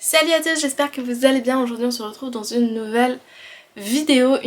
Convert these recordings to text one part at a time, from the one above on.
Salut à tous, j'espère que vous allez bien. Aujourd'hui on se retrouve dans une nouvelle vidéo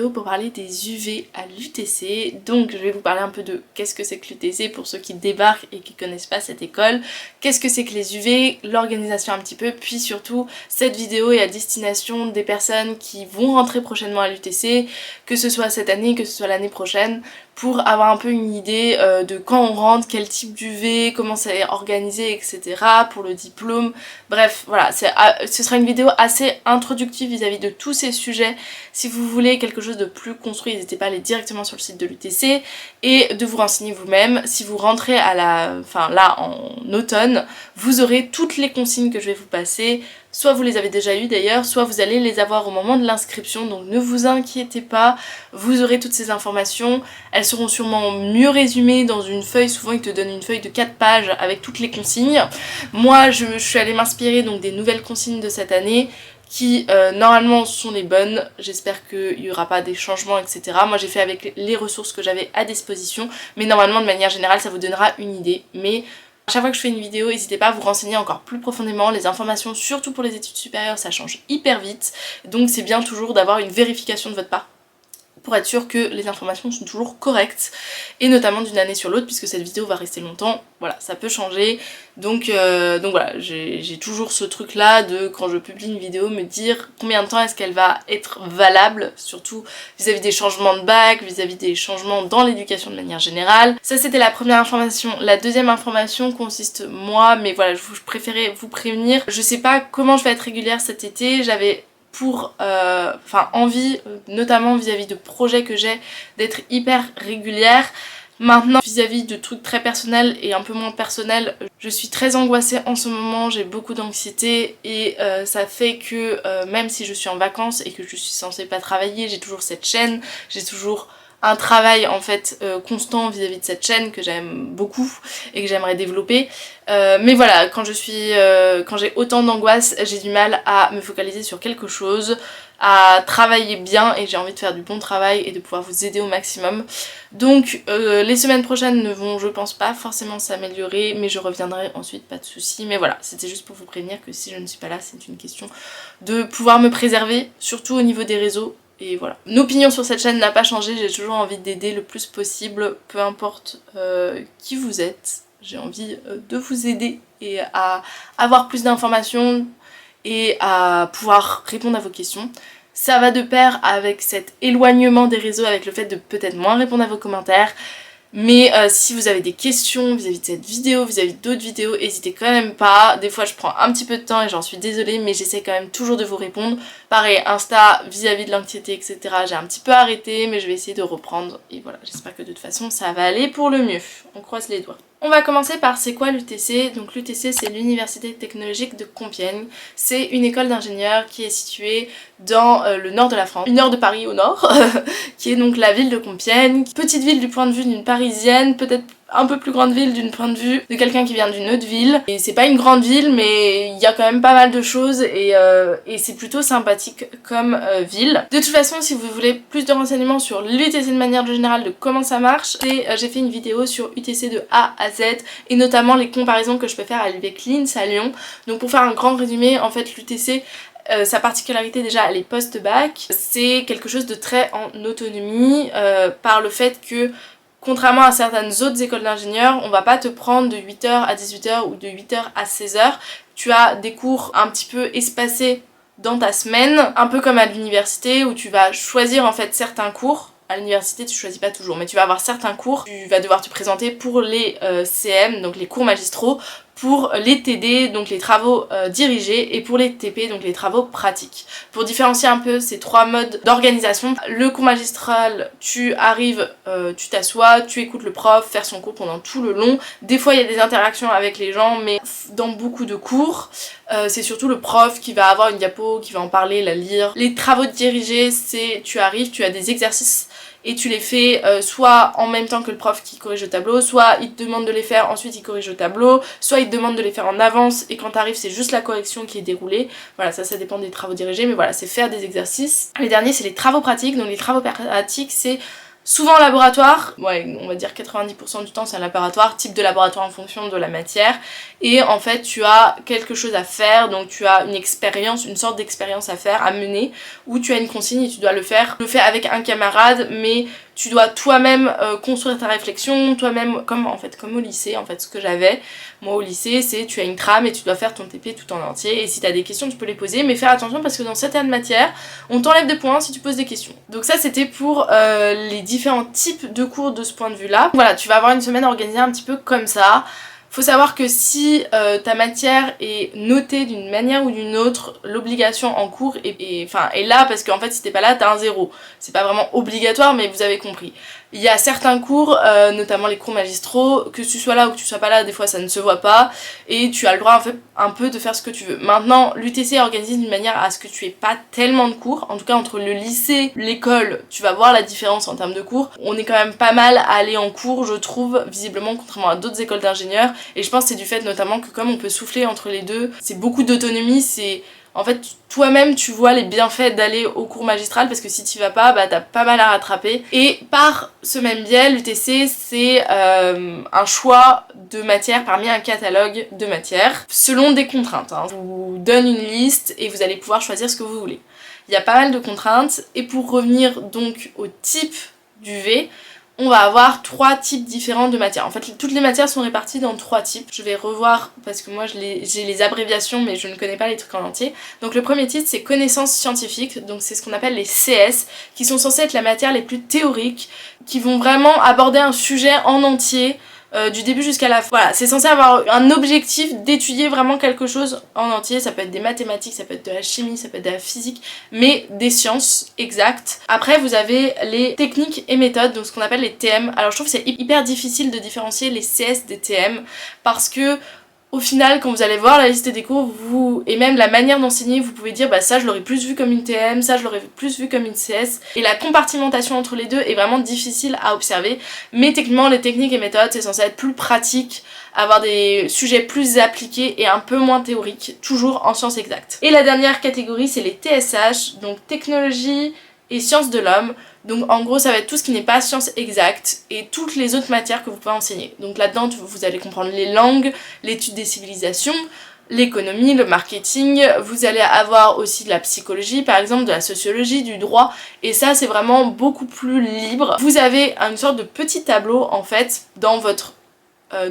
pour parler des UV à l'UTC. Donc je vais vous parler un peu de qu'est-ce que c'est que l'UTC pour ceux qui débarquent et qui connaissent pas cette école, qu'est-ce que c'est que les UV, l'organisation un petit peu, puis surtout cette vidéo est à destination des personnes qui vont rentrer prochainement à l'UTC, que ce soit cette année, que ce soit l'année prochaine, pour avoir un peu une idée de quand on rentre, quel type d'UV, comment c'est organisé, etc. pour le diplôme. Bref, voilà, ce sera une vidéo assez introductive vis-à-vis de tous ces sujets. Si vous voulez quelque chose de plus construit, n'hésitez pas à aller directement sur le site de l'UTC et de vous renseigner vous-même. Si vous rentrez là en automne, vous aurez toutes les consignes que je vais vous passer. Soit vous les avez déjà eues d'ailleurs, soit vous allez les avoir au moment de l'inscription, donc ne vous inquiétez pas, vous aurez toutes ces informations. Elles seront sûrement mieux résumées dans une feuille, souvent ils te donnent une feuille de 4 pages avec toutes les consignes. Moi je suis allée m'inspirer donc des nouvelles consignes de cette année, qui normalement sont les bonnes. J'espère qu'il n'y aura pas des changements, etc. Moi j'ai fait avec les ressources que j'avais à disposition, mais normalement de manière générale ça vous donnera une idée. Mais à chaque fois que je fais une vidéo, n'hésitez pas à vous renseigner encore plus profondément. Les informations, surtout pour les études supérieures, ça change hyper vite, donc c'est bien toujours d'avoir une vérification de votre part pour être sûr que les informations sont toujours correctes, et notamment d'une année sur l'autre, puisque cette vidéo va rester longtemps, voilà, ça peut changer, donc voilà, j'ai toujours ce truc là de, quand je publie une vidéo, me dire combien de temps est-ce qu'elle va être valable, surtout vis-à-vis des changements de bac, vis-à-vis des changements dans l'éducation de manière générale. Ça c'était la première information. La deuxième information consiste, moi, mais voilà, je préférais vous prévenir, je sais pas comment je vais être régulière cet été, j'avais envie, notamment vis-à-vis de projets que j'ai, d'être hyper régulière. Maintenant, vis-à-vis de trucs très personnels et un peu moins personnels, je suis très angoissée en ce moment, j'ai beaucoup d'anxiété et ça fait que même si je suis en vacances et que je suis censée pas travailler, j'ai toujours cette chaîne, j'ai toujours un travail en fait constant vis-à-vis de cette chaîne que j'aime beaucoup et que j'aimerais développer. Mais voilà, quand j'ai autant d'angoisse, j'ai du mal à me focaliser sur quelque chose, à travailler bien, et j'ai envie de faire du bon travail et de pouvoir vous aider au maximum. Donc les semaines prochaines ne vont, je pense, pas forcément s'améliorer, mais je reviendrai ensuite, pas de soucis. Mais voilà, c'était juste pour vous prévenir que si je ne suis pas là, c'est une question de pouvoir me préserver, surtout au niveau des réseaux. Et voilà. L'opinion sur cette chaîne n'a pas changé, j'ai toujours envie d'aider le plus possible, peu importe qui vous êtes. J'ai envie de vous aider et à avoir plus d'informations et à pouvoir répondre à vos questions. Ça va de pair avec cet éloignement des réseaux, avec le fait de peut-être moins répondre à vos commentaires. Mais si vous avez des questions vis-à-vis de cette vidéo, vis-à-vis d'autres vidéos, n'hésitez quand même pas. Des fois je prends un petit peu de temps et j'en suis désolée, mais j'essaie quand même toujours de vous répondre. Pareil, Insta, vis-à-vis de l'anxiété, etc. J'ai un petit peu arrêté, mais je vais essayer de reprendre. Et voilà, j'espère que de toute façon ça va aller pour le mieux. On croise les doigts. On va commencer par c'est quoi l'UTC. Donc l'UTC c'est l'Université technologique de Compiègne. C'est une école d'ingénieurs qui est située dans le nord de la France, une heure de Paris au nord, qui est donc la ville de Compiègne. Petite ville du point de vue d'une parisienne, peut-être un peu plus grande ville d'une point de vue de quelqu'un qui vient d'une autre ville. Et c'est pas une grande ville, mais il y a quand même pas mal de choses et c'est plutôt sympathique comme ville. De toute façon, si vous voulez plus de renseignements sur l'UTC de manière générale, de comment ça marche, j'ai fait une vidéo sur UTC de A à Z et notamment les comparaisons que je peux faire avec l'INS à Lyon. Donc pour faire un grand résumé, en fait l'UTC, sa particularité déjà elle est post-bac, c'est quelque chose de très en autonomie par le fait que contrairement à certaines autres écoles d'ingénieurs, on va pas te prendre de 8h à 18h ou de 8h à 16h. Tu as des cours un petit peu espacés dans ta semaine, un peu comme à l'université où tu vas choisir en fait certains cours. À l'université tu choisis pas toujours, mais tu vas avoir certains cours, tu vas devoir te présenter pour les CM, donc les cours magistraux, pour les TD, donc les travaux dirigés, et pour les TP, donc les travaux pratiques. Pour différencier un peu ces trois modes d'organisation, le cours magistral, tu arrives, tu t'assois, tu écoutes le prof faire son cours pendant tout le long. Des fois il y a des interactions avec les gens, mais dans beaucoup de cours, c'est surtout le prof qui va avoir une diapo, qui va en parler, la lire. Les travaux dirigés, c'est tu arrives, tu as des exercices et tu les fais soit en même temps que le prof qui corrige le tableau, soit il te demande de les faire, ensuite il corrige le tableau, soit il te demande de les faire en avance et quand t'arrives c'est juste la correction qui est déroulée. Voilà, ça dépend des travaux dirigés, mais voilà, c'est faire des exercices. Les derniers c'est les travaux pratiques, donc les travaux pratiques c'est souvent en laboratoire, ouais, on va dire 90% du temps c'est un laboratoire, type de laboratoire en fonction de la matière, et en fait tu as quelque chose à faire, donc tu as une expérience, une sorte d'expérience à faire, à mener, où tu as une consigne et tu dois le faire. Le fais avec un camarade, mais tu dois toi-même construire ta réflexion, toi-même, comme au lycée, en fait ce que j'avais. Moi au lycée, c'est tu as une trame et tu dois faire ton TP tout en entier, et si tu as des questions tu peux les poser, mais faire attention parce que dans certaines matières, on t'enlève des points si tu poses des questions. Donc ça c'était pour les différents types de cours de ce point de vue là. Voilà, tu vas avoir une semaine organisée un petit peu comme ça. Faut savoir que si ta matière est notée d'une manière ou d'une autre, l'obligation en cours est là, parce qu'en fait si t'es pas là t'as un 0. C'est pas vraiment obligatoire, mais vous avez compris. Il y a certains cours, notamment les cours magistraux, que tu sois là ou que tu sois pas là, des fois ça ne se voit pas, et tu as le droit en fait, un peu de faire ce que tu veux. Maintenant, l'UTC est organisé d'une manière à ce que tu aies pas tellement de cours, en tout cas entre le lycée, l'école, tu vas voir la différence en termes de cours. On est quand même pas mal à aller en cours, je trouve, visiblement, contrairement à d'autres écoles d'ingénieurs, et je pense que c'est du fait notamment que comme on peut souffler entre les deux, c'est beaucoup d'autonomie, c'est... En fait, toi-même, tu vois les bienfaits d'aller au cours magistral, parce que si tu vas pas, bah t'as pas mal à rattraper. Et par ce même biais, l'UTC, c'est un choix de matières parmi un catalogue de matières, selon des contraintes. Hein. Je vous donne une liste et vous allez pouvoir choisir ce que vous voulez. Il y a pas mal de contraintes, et pour revenir donc au type du V, on va avoir 3 types différents de matières. En fait, toutes les matières sont réparties dans 3 types. Je vais revoir parce que moi j'ai les abréviations, mais je ne connais pas les trucs en entier. Donc le premier titre c'est connaissances scientifiques, donc c'est ce qu'on appelle les CS, qui sont censés être la matière les plus théoriques, qui vont vraiment aborder un sujet en entier, du début jusqu'à la fin. Voilà, c'est censé avoir un objectif d'étudier vraiment quelque chose en entier. Ça peut être des mathématiques, ça peut être de la chimie, ça peut être de la physique, mais des sciences exactes. Après vous avez les techniques et méthodes, donc ce qu'on appelle les TM. Alors je trouve que c'est hyper difficile de différencier les CS des TM, parce que au final, quand vous allez voir la liste des cours, et même la manière d'enseigner, vous pouvez dire bah ça je l'aurais plus vu comme une TM, ça je l'aurais plus vu comme une CS, et la compartimentation entre les deux est vraiment difficile à observer, mais techniquement les techniques et méthodes c'est censé être plus pratique, avoir des sujets plus appliqués et un peu moins théoriques, toujours en sciences exactes. Et la dernière catégorie c'est les TSH, donc technologie et sciences de l'homme. Donc en gros ça va être tout ce qui n'est pas sciences exactes et toutes les autres matières que vous pouvez enseigner. Donc là-dedans vous allez comprendre les langues, l'étude des civilisations, l'économie, le marketing, vous allez avoir aussi de la psychologie par exemple, de la sociologie, du droit, et ça c'est vraiment beaucoup plus libre. Vous avez une sorte de petit tableau en fait dans votre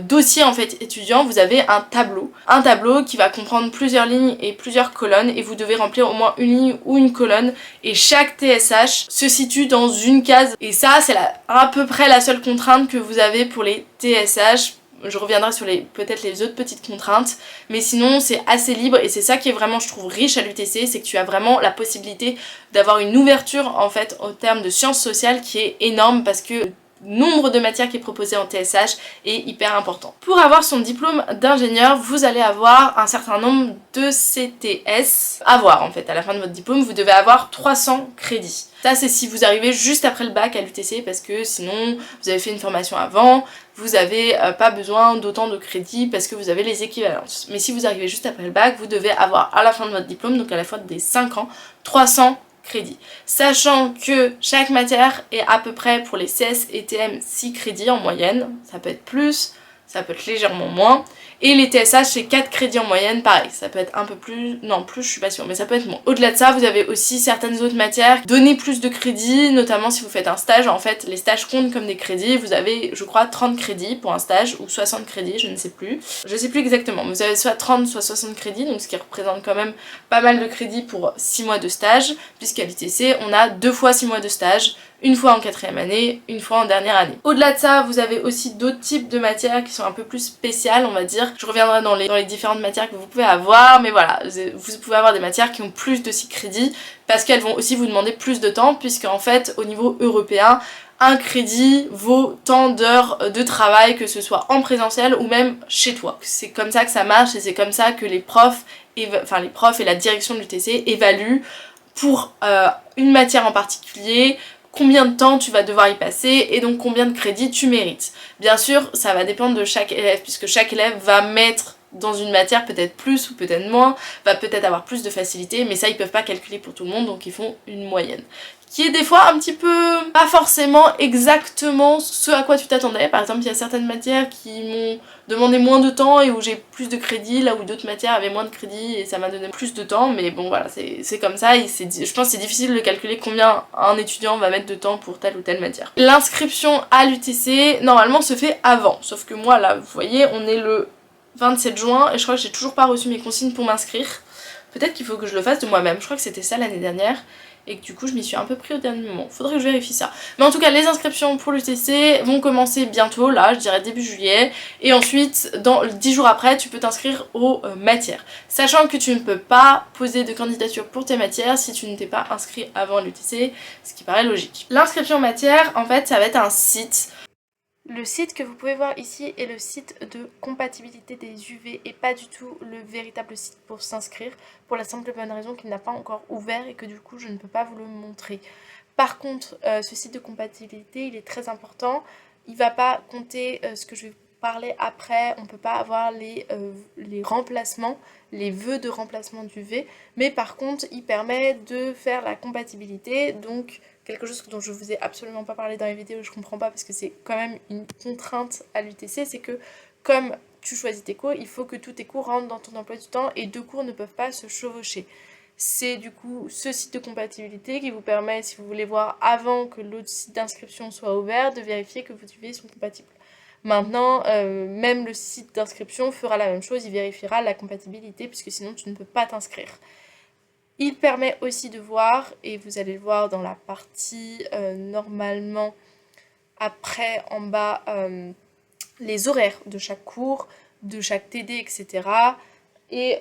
dossier en fait étudiant, vous avez un tableau qui va comprendre plusieurs lignes et plusieurs colonnes, et vous devez remplir au moins une ligne ou une colonne, et chaque TSH se situe dans une case, et ça c'est à peu près la seule contrainte que vous avez pour les TSH. Je reviendrai sur peut-être les autres petites contraintes, mais sinon c'est assez libre, et c'est ça qui est vraiment je trouve riche à l'UTC, c'est que tu as vraiment la possibilité d'avoir une ouverture en fait au terme de sciences sociales qui est énorme, parce que nombre de matières qui est proposé en TSH est hyper important. Pour avoir son diplôme d'ingénieur, vous allez avoir un certain nombre de CTS à avoir en fait. À la fin de votre diplôme, vous devez avoir 300 crédits. Ça c'est si vous arrivez juste après le bac à l'UTC, parce que sinon vous avez fait une formation avant, vous avez pas besoin d'autant de crédits parce que vous avez les équivalences. Mais si vous arrivez juste après le bac, vous devez avoir à la fin de votre diplôme, donc à la fin des 5 ans, 300 crédits. Sachant que chaque matière est à peu près pour les CS et TM 6 crédits en moyenne, ça peut être plus, ça peut être légèrement moins, et les TSH c'est 4 crédits en moyenne, pareil, ça peut être un peu plus, non plus je suis pas sûre, mais ça peut être moins. Au-delà de ça, vous avez aussi certaines autres matières, donner plus de crédits, notamment si vous faites un stage, en fait les stages comptent comme des crédits, vous avez je crois 30 crédits pour un stage, ou 60 crédits, je ne sais plus exactement, mais vous avez soit 30 soit 60 crédits, donc ce qui représente quand même pas mal de crédits pour 6 mois de stage, puisqu'à l'UTC on a 2 fois 6 mois de stage, une fois en 4e année, une fois en dernière année. Au-delà de ça, vous avez aussi d'autres types de matières qui sont un peu plus spéciales, on va dire. Je reviendrai dans les différentes matières que vous pouvez avoir, mais voilà, vous pouvez avoir des matières qui ont plus de 6 crédits, parce qu'elles vont aussi vous demander plus de temps, puisque en fait, au niveau européen, un crédit vaut tant d'heures de travail, que ce soit en présentiel ou même chez toi. C'est comme ça que ça marche, et c'est comme ça que les profs et la direction de l'UTC évaluent pour une matière en particulier combien de temps tu vas devoir y passer et donc combien de crédits tu mérites. Bien sûr, ça va dépendre de chaque élève, puisque chaque élève va mettre dans une matière peut-être plus ou peut-être moins, va peut-être avoir plus de facilité, mais ça ils peuvent pas calculer pour tout le monde, donc ils font une moyenne. qui est des fois un petit peu pas forcément exactement ce à quoi tu t'attendais. Par exemple, il y a certaines matières qui m'ont demandé moins de temps et où j'ai plus de crédit, là où d'autres matières avaient moins de crédit et ça m'a donné plus de temps, mais bon voilà, c'est comme ça et je pense que c'est difficile de calculer combien un étudiant va mettre de temps pour telle ou telle matière. L'inscription à l'UTC, normalement, se fait avant, sauf que moi là, vous voyez, on est le 27 juin et je crois que j'ai toujours pas reçu mes consignes pour m'inscrire. Peut-être qu'il faut que je le fasse de moi-même, je crois que c'était ça l'année dernière et que du coup je m'y suis un peu pris au dernier moment, faudrait que je vérifie ça. Mais en tout cas, les inscriptions pour l'UTC vont commencer bientôt, là je dirais début juillet, et ensuite dans 10 jours après tu peux t'inscrire aux matières. Sachant que tu ne peux pas poser de candidature pour tes matières si tu ne t'es pas inscrit avant l'UTC, ce qui paraît logique. L'inscription aux matières, en fait ça va être un site. Le site que vous pouvez voir ici est le site de compatibilité des UV et pas du tout le véritable site pour s'inscrire, pour la simple et bonne raison qu'il n'a pas encore ouvert et que du coup je ne peux pas vous le montrer. Par contre, ce site de compatibilité, il est très important, il ne va pas compter ce que je vais vous parler après, on ne peut pas avoir les remplacements, les vœux de remplacement d'UV, mais par contre il permet de faire la compatibilité, donc quelque chose dont je vous ai absolument pas parlé dans les vidéos, je comprends pas parce que c'est quand même une contrainte à l'UTC, c'est que comme tu choisis tes cours, il faut que tous tes cours rentrent dans ton emploi du temps et 2 cours ne peuvent pas se chevaucher. C'est du coup ce site de compatibilité qui vous permet, si vous voulez voir avant que l'autre site d'inscription soit ouvert, de vérifier que vos UV sont compatibles. Maintenant, même le site d'inscription fera la même chose, il vérifiera la compatibilité puisque sinon tu ne peux pas t'inscrire. Il permet aussi de voir, et vous allez le voir dans la partie normalement après en bas, les horaires de chaque cours, de chaque TD, etc. Et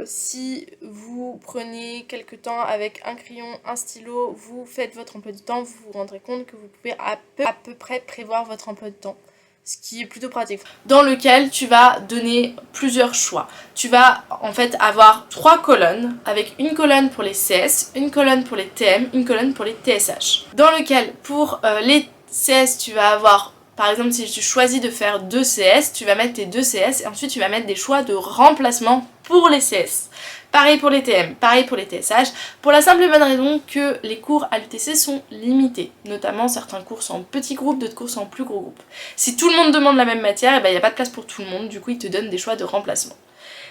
si vous prenez quelques temps avec un crayon, un stylo, vous faites votre emploi du temps, vous vous rendrez compte que vous pouvez à peu près prévoir votre emploi du temps. Ce qui est plutôt pratique. Dans lequel tu vas donner plusieurs choix. Tu vas en fait avoir 3 colonnes, avec une colonne pour les CS, une colonne pour les TM, une colonne pour les TSH. Dans lequel pour les CS tu vas avoir, par exemple si tu choisis de faire 2 CS, tu vas mettre tes 2 CS et ensuite tu vas mettre des choix de remplacement pour les CS. Pareil pour les TM, pareil pour les TSH, pour la simple et bonne raison que les cours à l'UTC sont limités. Notamment certains cours sont en petits groupes, d'autres cours sont en plus gros groupes. Si tout le monde demande la même matière, il n'y a pas de place pour tout le monde, du coup ils te donnent des choix de remplacement.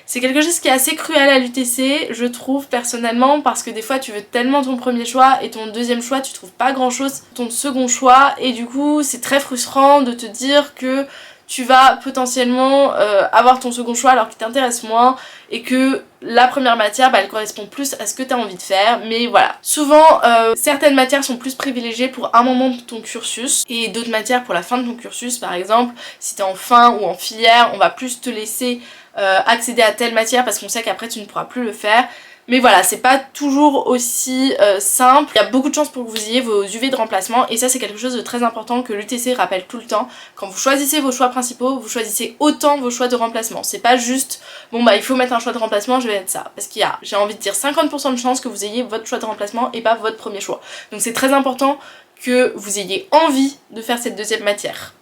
C'est quelque chose qui est assez cruel à l'UTC, je trouve personnellement, parce que des fois tu veux tellement ton premier choix et ton deuxième choix tu trouves pas grand chose ton second choix, et du coup c'est très frustrant de te dire que tu vas potentiellement avoir ton second choix alors qu'il t'intéresse moins et que la première matière elle correspond plus à ce que tu as envie de faire, mais voilà. Souvent certaines matières sont plus privilégiées pour un moment de ton cursus et d'autres matières pour la fin de ton cursus. Par exemple si tu es en fin ou en filière, on va plus te laisser accéder à telle matière parce qu'on sait qu'après tu ne pourras plus le faire. Mais voilà, c'est pas toujours aussi simple. Il y a beaucoup de chances pour que vous ayez vos UV de remplacement et ça c'est quelque chose de très important que l'UTC rappelle tout le temps. Quand vous choisissez vos choix principaux, vous choisissez autant vos choix de remplacement. C'est pas juste, bon bah il faut mettre un choix de remplacement, je vais mettre ça. Parce qu'il y a, j'ai envie de dire, 50% de chances que vous ayez votre choix de remplacement et pas votre premier choix. Donc c'est très important que vous ayez envie de faire cette deuxième matière.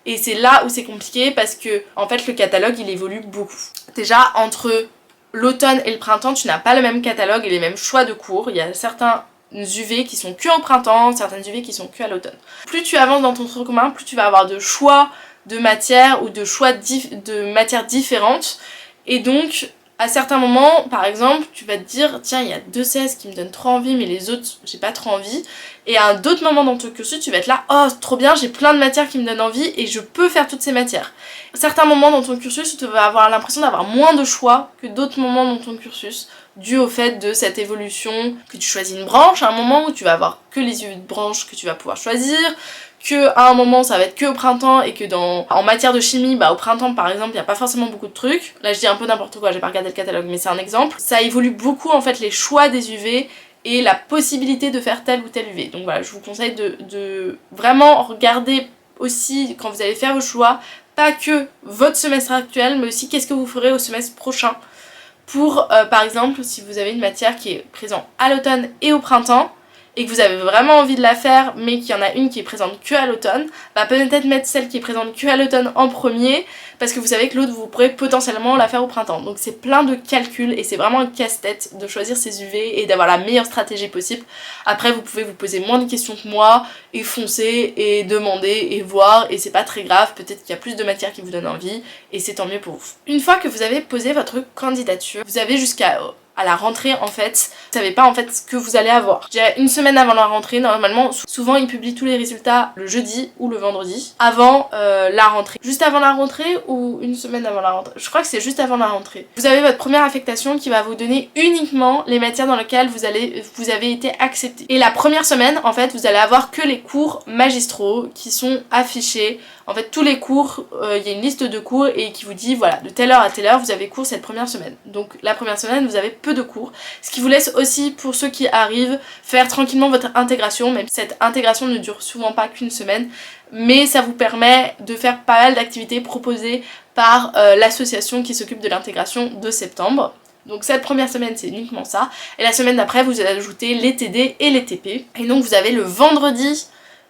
Et c'est là où c'est compliqué parce que en fait le catalogue il évolue beaucoup. Déjà entre l'automne et le printemps, tu n'as pas le même catalogue et les mêmes choix de cours. Il y a certains UV qui sont que au printemps, certaines UV qui sont que à l'automne. Plus tu avances dans ton tronc commun, plus tu vas avoir de choix de matières ou de choix de matières différentes. Et donc, à certains moments, par exemple, tu vas te dire, tiens, il y a 2 CS qui me donnent trop envie, mais les autres, j'ai pas trop envie. Et à d'autres moments dans ton cursus, tu vas être là, oh, trop bien, j'ai plein de matières qui me donnent envie et je peux faire toutes ces matières. À certains moments dans ton cursus, tu vas avoir l'impression d'avoir moins de choix que d'autres moments dans ton cursus, dû au fait de cette évolution, que tu choisis une branche, à un moment où tu vas avoir que les UV de branche que tu vas pouvoir choisir, que à un moment ça va être que au printemps et que en matière de chimie, bah au printemps par exemple il n'y a pas forcément beaucoup de trucs. Là je dis un peu n'importe quoi, j'ai pas regardé le catalogue mais c'est un exemple. Ça évolue beaucoup en fait les choix des UV et la possibilité de faire tel ou tel UV. Donc voilà, je vous conseille de vraiment regarder aussi quand vous allez faire vos choix, pas que votre semestre actuel mais aussi qu'est-ce que vous ferez au semestre prochain. Pour par exemple si vous avez une matière qui est présente à l'automne et au printemps, et que vous avez vraiment envie de la faire mais qu'il y en a une qui est présente que à l'automne, bah peut-être mettre celle qui est présente que à l'automne en premier parce que vous savez que l'autre vous pourrez potentiellement la faire au printemps. Donc c'est plein de calculs et c'est vraiment un casse-tête de choisir ces UV et d'avoir la meilleure stratégie possible. Après vous pouvez vous poser moins de questions que moi et foncer et demander et voir et c'est pas très grave, peut-être qu'il y a plus de matière qui vous donne envie et c'est tant mieux pour vous. Une fois que vous avez posé votre candidature, vous avez jusqu'à la rentrée en fait, vous savez pas en fait ce que vous allez avoir. Je dirais une semaine avant la rentrée, normalement, souvent ils publient tous les résultats le jeudi ou le vendredi, avant la rentrée. Juste avant la rentrée ou une semaine avant la rentrée? Je crois que c'est juste avant la rentrée. Vous avez votre première affectation qui va vous donner uniquement les matières dans lesquelles vous avez été accepté. Et la première semaine, en fait, vous allez avoir que les cours magistraux qui sont affichés. En fait, tous les cours, il y a une liste de cours et qui vous dit, voilà, de telle heure à telle heure, vous avez cours cette première semaine. Donc la première semaine, vous avez peu de cours. Ce qui vous laisse aussi, pour ceux qui arrivent, faire tranquillement votre intégration, même si cette intégration ne dure souvent pas qu'une semaine. Mais ça vous permet de faire pas mal d'activités proposées par l'association qui s'occupe de l'intégration de septembre. Donc cette première semaine c'est uniquement ça. Et la semaine d'après vous allez ajouter les TD et les TP. Et donc vous avez le vendredi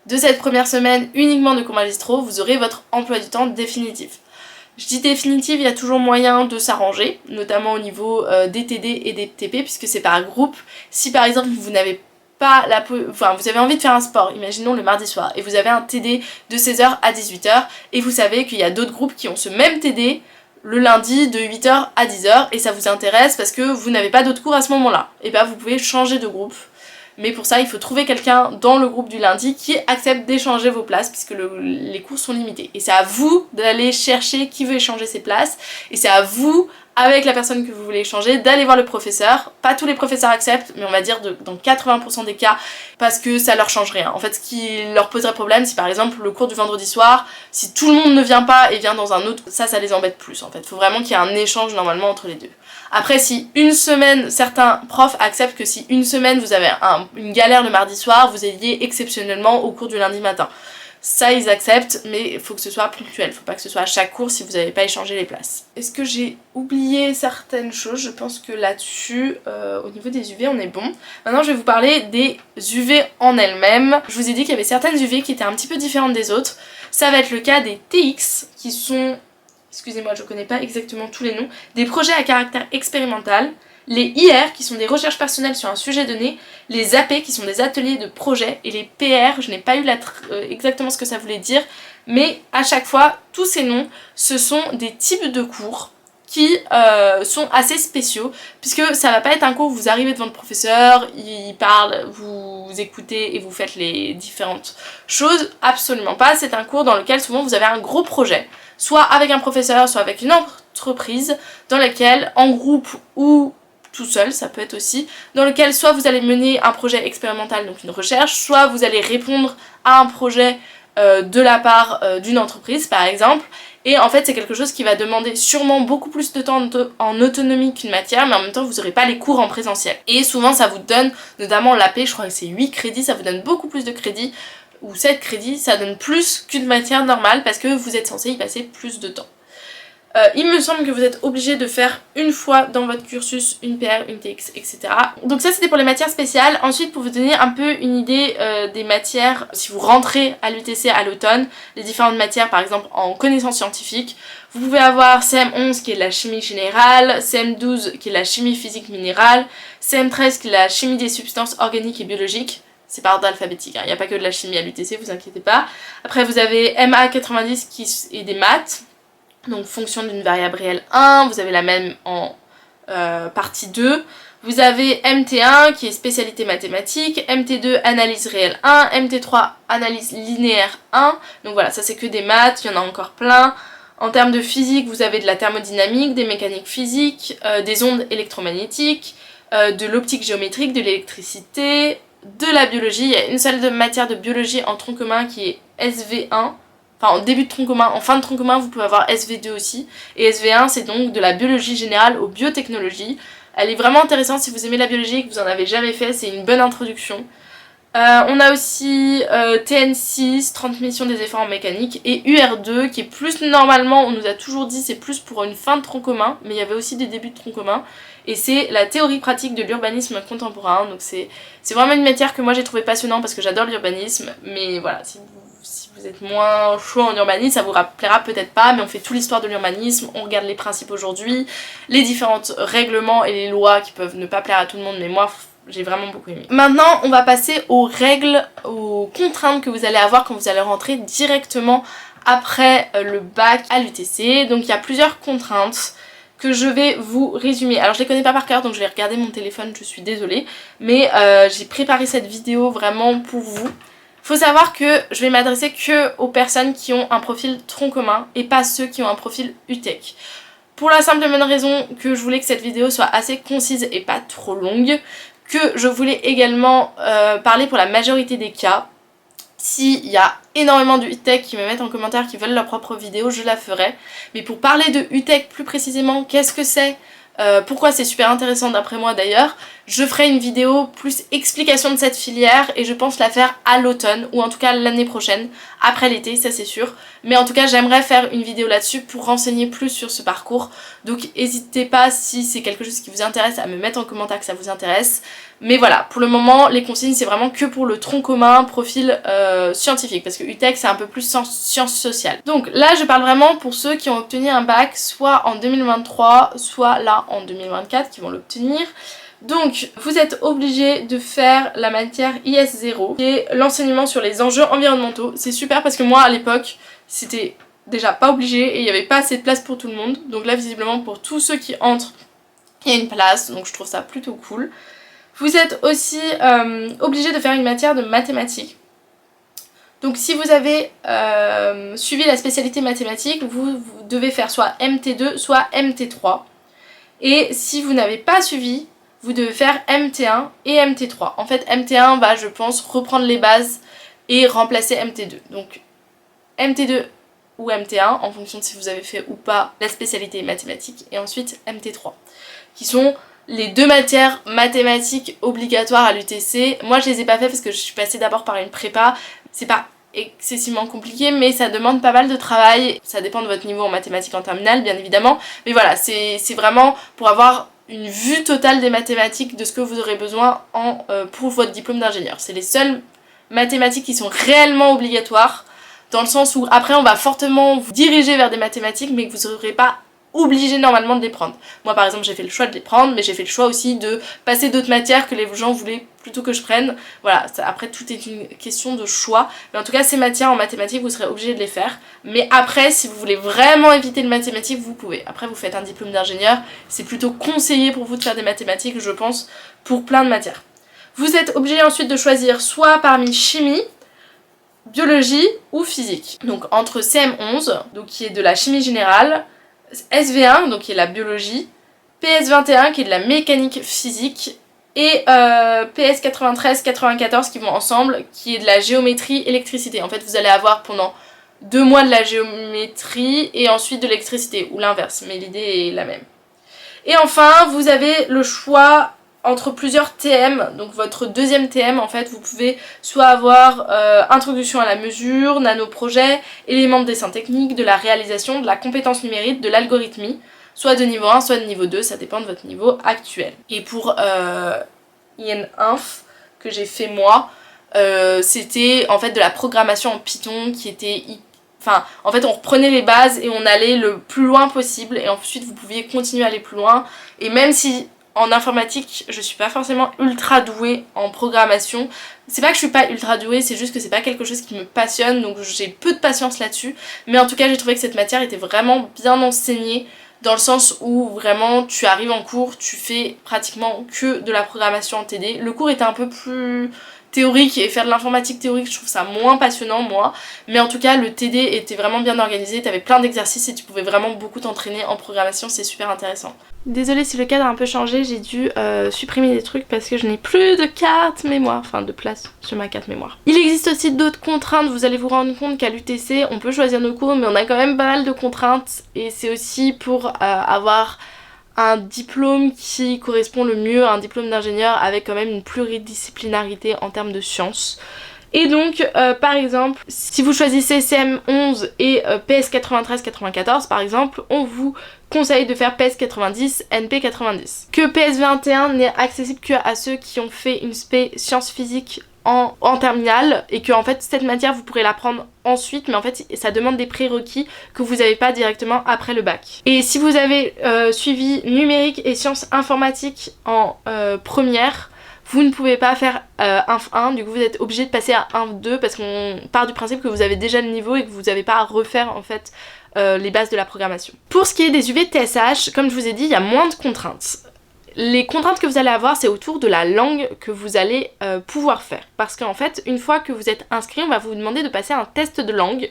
de cette première semaine uniquement de cours magistraux, vous aurez votre emploi du temps définitif. Je dis définitif, il y a toujours moyen de s'arranger, notamment au niveau des TD et des TP, puisque c'est par groupe. Si par exemple vous n'avez pas vous avez envie de faire un sport, imaginons le mardi soir, et vous avez un TD de 16h à 18h, et vous savez qu'il y a d'autres groupes qui ont ce même TD le lundi de 8h à 10h, et ça vous intéresse parce que vous n'avez pas d'autres cours à ce moment-là, et bien vous pouvez changer de groupe. Mais pour ça, il faut trouver quelqu'un dans le groupe du lundi qui accepte d'échanger vos places puisque les cours sont limités. Et c'est à vous d'aller chercher qui veut échanger ses places. Et c'est à vous, avec la personne que vous voulez échanger, d'aller voir le professeur. Pas tous les professeurs acceptent, mais on va dire dans 80% des cas, parce que ça leur change rien. En fait, ce qui leur poserait problème, si par exemple le cours du vendredi soir, si tout le monde ne vient pas et vient dans un autre, ça les embête plus en fait. Il faut vraiment qu'il y ait un échange normalement entre les deux. Après, si une semaine, certains profs acceptent que si une semaine vous avez une galère le mardi soir, vous ayez exceptionnellement au cours du lundi matin. Ça, ils acceptent, mais il faut que ce soit ponctuel. Il ne faut pas que ce soit à chaque cours si vous n'avez pas échangé les places. Est-ce que j'ai oublié certaines choses? Je pense que là-dessus, au niveau des UV, on est bon. Maintenant, je vais vous parler des UV en elles-mêmes. Je vous ai dit qu'il y avait certaines UV qui étaient un petit peu différentes des autres. Ça va être le cas des TX, qui sont... excusez-moi, je connais pas exactement tous les noms, des projets à caractère expérimental, les IR qui sont des recherches personnelles sur un sujet donné, les AP qui sont des ateliers de projet, et les PR, je n'ai pas eu exactement ce que ça voulait dire, mais à chaque fois, tous ces noms, ce sont des types de cours qui sont assez spéciaux, puisque ça va pas être un cours où vous arrivez devant le professeur, il parle, vous écoutez et vous faites les différentes choses, absolument pas. C'est un cours dans lequel souvent vous avez un gros projet, soit avec un professeur, soit avec une entreprise, dans laquelle, en groupe ou tout seul, ça peut être aussi, dans lequel soit vous allez mener un projet expérimental, donc une recherche, soit vous allez répondre à un projet de la part d'une entreprise par exemple, et en fait c'est quelque chose qui va demander sûrement beaucoup plus de temps en autonomie qu'une matière, mais en même temps vous n'aurez pas les cours en présentiel. Et souvent ça vous donne, notamment l'AP, je crois que c'est 8 crédits, ça vous donne beaucoup plus de crédits, ou 7 crédits, ça donne plus qu'une matière normale parce que vous êtes censé y passer plus de temps. Il me semble que vous êtes obligé de faire une fois dans votre cursus une PR, une TX, etc. Donc ça c'était pour les matières spéciales. Ensuite, pour vous donner un peu une idée des matières, si vous rentrez à l'UTC à l'automne, les différentes matières par exemple en connaissances scientifiques, vous pouvez avoir CM11 qui est la chimie générale, CM12 qui est la chimie physique minérale, CM13 qui est la chimie des substances organiques et biologiques. C'est par ordre alphabétique, hein. Il n'y a pas que de la chimie à l'UTC, vous inquiétez pas. Après vous avez MA90 qui est des maths. Donc fonction d'une variable réelle 1, vous avez la même en partie 2. Vous avez MT1 qui est spécialité mathématique, MT2 analyse réelle 1, MT3 analyse linéaire 1. Donc voilà, ça c'est que des maths, il y en a encore plein. En termes de physique, vous avez de la thermodynamique, des mécaniques physiques, des ondes électromagnétiques, de l'optique géométrique, de l'électricité, de la biologie. Il y a une seule matière de biologie en tronc commun qui est SV1. Enfin, en début de tronc commun, en fin de tronc commun, vous pouvez avoir SV2 aussi. Et SV1, c'est donc de la biologie générale aux biotechnologies. Elle est vraiment intéressante si vous aimez la biologie et que vous en avez jamais fait, c'est une bonne introduction. On a aussi TN6, 30 missions des efforts en mécanique, et UR2 qui est plus normalement, on nous a toujours dit c'est plus pour une fin de tronc commun, mais il y avait aussi des débuts de tronc commun, et c'est la théorie pratique de l'urbanisme contemporain. Donc c'est vraiment une matière que moi j'ai trouvé passionnante parce que j'adore l'urbanisme, mais voilà, si vous êtes moins chaud en urbanisme, ça vous plaira peut-être pas, mais on fait toute l'histoire de l'urbanisme, on regarde les principes aujourd'hui, les différents règlements et les lois qui peuvent ne pas plaire à tout le monde, mais moi j'ai vraiment beaucoup aimé. Maintenant on va passer aux règles, aux contraintes que vous allez avoir quand vous allez rentrer directement après le bac à l'UTC. Donc il y a plusieurs contraintes que je vais vous résumer. Alors je les connais pas par cœur donc je vais regarder mon téléphone, je suis désolée, mais j'ai préparé cette vidéo vraiment pour vous. Faut savoir que je vais m'adresser que aux personnes qui ont un profil tronc commun et pas ceux qui ont un profil UTEC. Pour la simple et bonne raison que je voulais que cette vidéo soit assez concise et pas trop longue, que je voulais également parler pour la majorité des cas. S'il y a énormément de UTEC qui me mettent en commentaire qui veulent leur propre vidéo, je la ferai. Mais pour parler de UTEC plus précisément, qu'est-ce que c'est, pourquoi c'est super intéressant d'après moi d'ailleurs, je ferai une vidéo plus explication de cette filière et je pense la faire à l'automne ou en tout cas l'année prochaine, après l'été, ça c'est sûr. Mais en tout cas j'aimerais faire une vidéo là-dessus pour renseigner plus sur ce parcours. Donc n'hésitez pas si c'est quelque chose qui vous intéresse à me mettre en commentaire que ça vous intéresse. Mais voilà, pour le moment les consignes c'est vraiment que pour le tronc commun, profil scientifique, parce que UTEC c'est un peu plus sciences sociales. Donc là je parle vraiment pour ceux qui ont obtenu un bac soit en 2023, soit là en 2024 qui vont l'obtenir. Donc vous êtes obligés de faire la matière IS0 qui est l'enseignement sur les enjeux environnementaux. C'est super parce que moi à l'époque c'était déjà pas obligé et il n'y avait pas assez de place pour tout le monde. Donc là visiblement pour tous ceux qui entrent il y a une place, donc je trouve ça plutôt cool. Vous êtes aussi obligés de faire une matière de mathématiques. Donc si vous avez suivi la spécialité mathématiques, vous devez faire soit MT2 soit MT3. Et si vous n'avez pas suivi, vous devez faire MT1 et MT3. En fait MT1 va je pense reprendre les bases et remplacer MT2. Donc MT2 ou MT1 en fonction de si vous avez fait ou pas la spécialité mathématiques. Et ensuite MT3 qui sont les deux matières mathématiques obligatoires à l'UTC. Moi je les ai pas fait parce que je suis passée d'abord par une prépa. C'est pas excessivement compliqué mais ça demande pas mal de travail. Ça dépend de votre niveau en mathématiques en terminale bien évidemment. Mais voilà, c'est vraiment pour avoir une vue totale des mathématiques de ce que vous aurez besoin pour votre diplôme d'ingénieur. C'est les seules mathématiques qui sont réellement obligatoires dans le sens où après on va fortement vous diriger vers des mathématiques mais que vous n'aurez pas obligé normalement de les prendre. Moi par exemple j'ai fait le choix de les prendre mais j'ai fait le choix aussi de passer d'autres matières que les gens voulaient plutôt que je prenne. Voilà, après tout est une question de choix. Mais en tout cas ces matières en mathématiques vous serez obligé de les faire. Mais après si vous voulez vraiment éviter le mathématique vous pouvez. Après vous faites un diplôme d'ingénieur, c'est plutôt conseillé pour vous de faire des mathématiques je pense pour plein de matières. Vous êtes obligé ensuite de choisir soit parmi chimie, biologie ou physique. Donc entre CM11 donc qui est de la chimie générale, SV1 donc qui est la biologie, PS21 qui est de la mécanique physique et PS 93-94 qui vont ensemble qui est de la géométrie électricité. En fait vous allez avoir pendant 2 mois de la géométrie et ensuite de l'électricité ou l'inverse mais l'idée est la même. Et enfin vous avez le choix entre plusieurs TM, donc votre deuxième TM en fait vous pouvez soit avoir introduction à la mesure, nanoprojet, éléments de dessin technique, de la réalisation, de la compétence numérique, de l'algorithmie, soit de niveau 1 soit de niveau 2, ça dépend de votre niveau actuel. Et pour IN-INF que j'ai fait moi, c'était en fait de la programmation en Python qui était enfin, en fait on reprenait les bases et on allait le plus loin possible et ensuite vous pouviez continuer à aller plus loin. Et même si en informatique, je suis pas forcément ultra douée en programmation. C'est pas que je suis pas ultra douée, c'est juste que c'est pas quelque chose qui me passionne, donc j'ai peu de patience là-dessus. Mais en tout cas, j'ai trouvé que cette matière était vraiment bien enseignée, dans le sens où vraiment tu arrives en cours, tu fais pratiquement que de la programmation en TD. Le cours était un peu plus théorique et faire de l'informatique théorique je trouve ça moins passionnant moi, mais en tout cas le TD était vraiment bien organisé, t'avais plein d'exercices et tu pouvais vraiment beaucoup t'entraîner en programmation, c'est super intéressant. Désolée si le cadre a un peu changé, j'ai dû supprimer des trucs parce que je n'ai plus de carte mémoire, enfin de place sur ma carte mémoire. Il existe aussi d'autres contraintes, vous allez vous rendre compte qu'à l'UTC on peut choisir nos cours mais on a quand même pas mal de contraintes et c'est aussi pour avoir un diplôme qui correspond le mieux à un diplôme d'ingénieur avec quand même une pluridisciplinarité en termes de sciences. Et donc par exemple si vous choisissez CM11 et PS 93-94 par exemple, on vous conseille de faire PS 90, NP 90. Que PS 21 n'est accessible que à ceux qui ont fait une spé sciences physiques en terminale, et que en fait cette matière vous pourrez l'apprendre ensuite, mais en fait ça demande des prérequis que vous n'avez pas directement après le bac. Et si vous avez suivi numérique et sciences informatiques en première, vous ne pouvez pas faire Inf 1, du coup vous êtes obligé de passer à Inf 2 parce qu'on part du principe que vous avez déjà le niveau et que vous n'avez pas à refaire en fait les bases de la programmation. Pour ce qui est des UV TSH, comme je vous ai dit, il y a moins de contraintes. Les contraintes que vous allez avoir, c'est autour de la langue que vous allez pouvoir faire. Parce qu'en fait, une fois que vous êtes inscrit, on va vous demander de passer un test de langue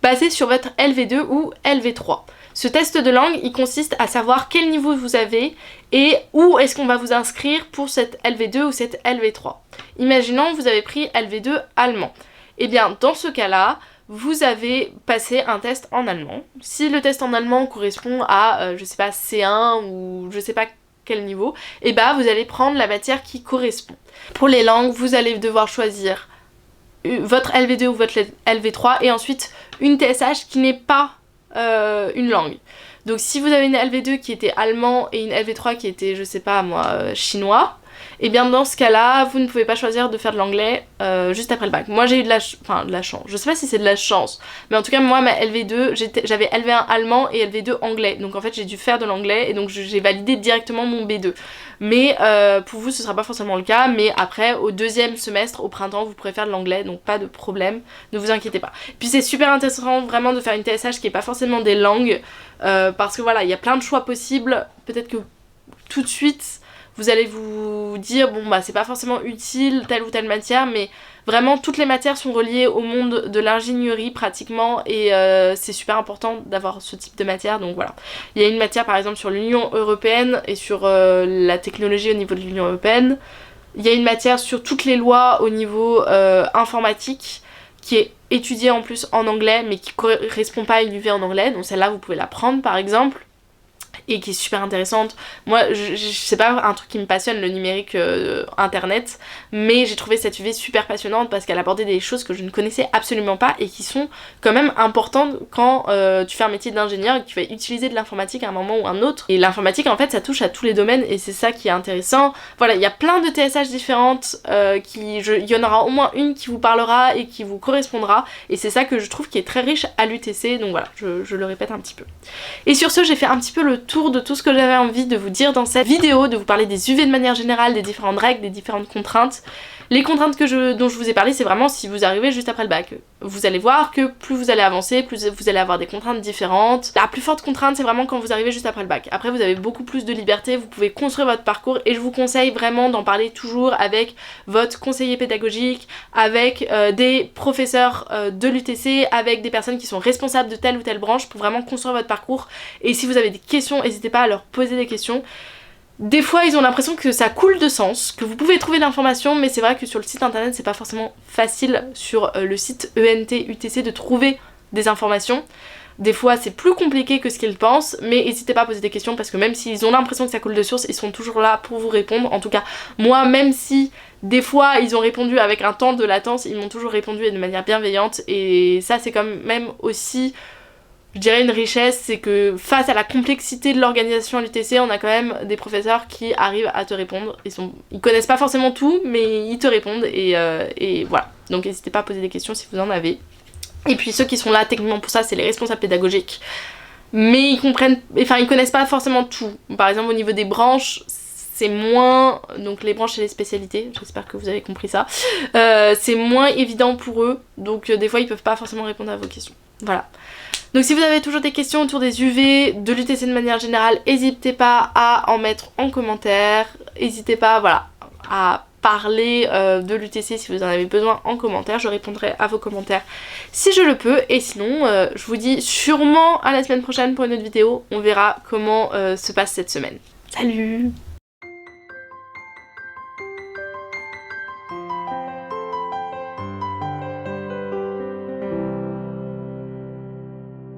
basé sur votre LV2 ou LV3. Ce test de langue, il consiste à savoir quel niveau vous avez et où est-ce qu'on va vous inscrire pour cette LV2 ou cette LV3. Imaginons vous avez pris LV2 allemand. Et bien dans ce cas-là, vous avez passé un test en allemand. Si le test en allemand correspond à, je sais pas, C1 ou je sais pas quel niveau, et bah vous allez prendre la matière qui correspond. Pour les langues, vous allez devoir choisir votre LV2 ou votre LV3 et ensuite une TSH qui n'est pas une langue. Donc si vous avez une LV2 qui était allemand et une LV3 qui était, je sais pas moi, chinois, et bien dans ce cas-là, vous ne pouvez pas choisir de faire de l'anglais juste après le bac. Moi j'ai eu de la chance, je sais pas si c'est de la chance, mais en tout cas moi ma LV2, j'avais LV1 allemand et LV2 anglais, donc en fait j'ai dû faire de l'anglais et donc j'ai validé directement mon B2. Mais pour vous ce sera pas forcément le cas, mais après au deuxième semestre, au printemps, vous pourrez faire de l'anglais, donc pas de problème, ne vous inquiétez pas. Puis c'est super intéressant vraiment de faire une TSH qui est pas forcément des langues, parce que voilà, il y a plein de choix possibles, peut-être que tout de suite vous allez vous dire bon bah c'est pas forcément utile telle ou telle matière, mais vraiment toutes les matières sont reliées au monde de l'ingénierie pratiquement, et c'est super important d'avoir ce type de matière. Donc voilà, il y a une matière par exemple sur l'Union Européenne et sur la technologie au niveau de l'Union Européenne. Il y a une matière sur toutes les lois au niveau informatique qui est étudiée en plus en anglais mais qui correspond pas à une UV en anglais, donc celle-là vous pouvez la prendre par exemple, et qui est super intéressante. Moi, c'est pas un truc qui me passionne, le numérique internet, mais j'ai trouvé cette UV super passionnante parce qu'elle abordait des choses que je ne connaissais absolument pas et qui sont quand même importantes quand tu fais un métier d'ingénieur et que tu vas utiliser de l'informatique à un moment ou un autre. Et l'informatique, en fait, ça touche à tous les domaines et c'est ça qui est intéressant. Voilà, il y a plein de TSH différentes, il y en aura au moins une qui vous parlera et qui vous correspondra, et c'est ça que je trouve qui est très riche à l'UTC, donc voilà, je le répète un petit peu. Et sur ce, j'ai fait un petit peu le tour de tout ce que j'avais envie de vous dire dans cette vidéo, de vous parler des UV de manière générale, des différentes règles, des différentes contraintes. Les contraintes dont je vous ai parlé, c'est vraiment si vous arrivez juste après le bac. Vous allez voir que plus vous allez avancer, plus vous allez avoir des contraintes différentes. La plus forte contrainte, c'est vraiment quand vous arrivez juste après le bac. Après, vous avez beaucoup plus de liberté, vous pouvez construire votre parcours, et je vous conseille vraiment d'en parler toujours avec votre conseiller pédagogique, avec des professeurs de l'UTC, avec des personnes qui sont responsables de telle ou telle branche pour vraiment construire votre parcours. Et si vous avez des questions, n'hésitez pas à leur poser des questions. Des fois ils ont l'impression que ça coule de sens, que vous pouvez trouver de l'information, mais c'est vrai que sur le site internet c'est pas forcément facile, sur le site ENT UTC, de trouver des informations. Des fois c'est plus compliqué que ce qu'ils pensent, mais n'hésitez pas à poser des questions parce que même s'ils ont l'impression que ça coule de source, ils sont toujours là pour vous répondre. En tout cas moi, même si des fois ils ont répondu avec un temps de latence, ils m'ont toujours répondu de manière bienveillante, et ça c'est quand même aussi, je dirais, une richesse. C'est que face à la complexité de l'organisation à l'UTC, on a quand même des professeurs qui arrivent à te répondre. Ils connaissent pas forcément tout, mais ils te répondent, et voilà. Donc n'hésitez pas à poser des questions si vous en avez. Et puis ceux qui sont là techniquement pour ça, c'est les responsables pédagogiques. Mais ils connaissent pas forcément tout. Par exemple au niveau des branches, c'est moins, donc les branches et les spécialités, j'espère que vous avez compris ça, c'est moins évident pour eux, donc des fois ils peuvent pas forcément répondre à vos questions. Voilà. Donc si vous avez toujours des questions autour des UV, de l'UTC de manière générale, n'hésitez pas à en mettre en commentaire, n'hésitez pas, voilà, à parler de l'UTC si vous en avez besoin en commentaire, je répondrai à vos commentaires si je le peux, et sinon je vous dis sûrement à la semaine prochaine pour une autre vidéo, on verra comment se passe cette semaine. Salut!